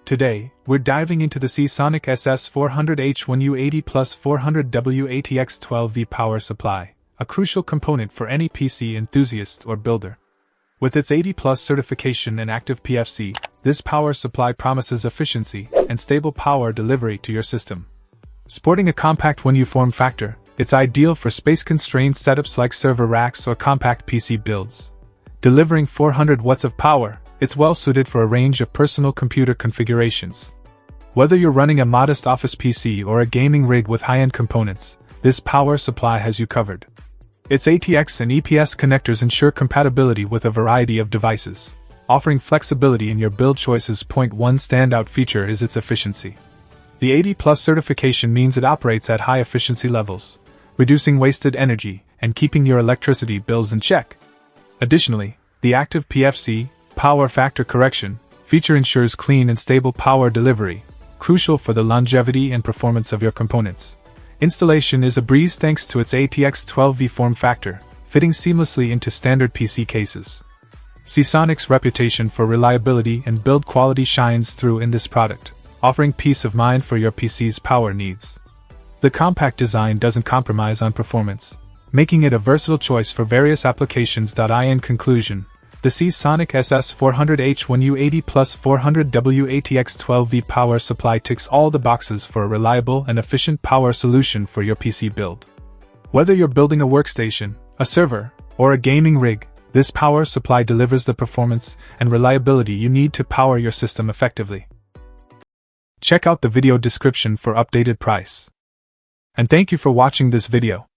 Today, we're diving into the Seasonic SS-400H1U80 400W ATX12V power supply, a crucial component for any PC enthusiast or builder. With its 80+ certification and active PFC, this power supply promises efficiency and stable power delivery to your system. Sporting a compact 1U form factor, it's ideal for space-constrained setups like server racks or compact PC builds. Delivering 400 watts of power, it's well-suited for a range of personal computer configurations. Whether you're running a modest office PC or a gaming rig with high-end components, this power supply has you covered. Its ATX and EPS connectors ensure compatibility with a variety of devices, offering flexibility in your build choices. One standout feature is its efficiency. The 80+ certification means it operates at high efficiency levels, reducing wasted energy and keeping your electricity bills in check. Additionally, the active PFC, power factor correction, feature ensures clean and stable power delivery, crucial for the longevity and performance of your components. Installation is a breeze thanks to its ATX12V form factor, fitting seamlessly into standard PC cases. Seasonic's reputation for reliability and build quality shines through in this product, offering peace of mind for your PC's power needs. The compact design doesn't compromise on performance, making it a versatile choice for various applications. In conclusion, the Seasonic SS-400H1U80 400W ATX12V power supply ticks all the boxes for a reliable and efficient power solution for your PC build. Whether you're building a workstation, a server, or a gaming rig, this power supply delivers the performance and reliability you need to power your system effectively. Check out the video description for updated price. And thank you for watching this video.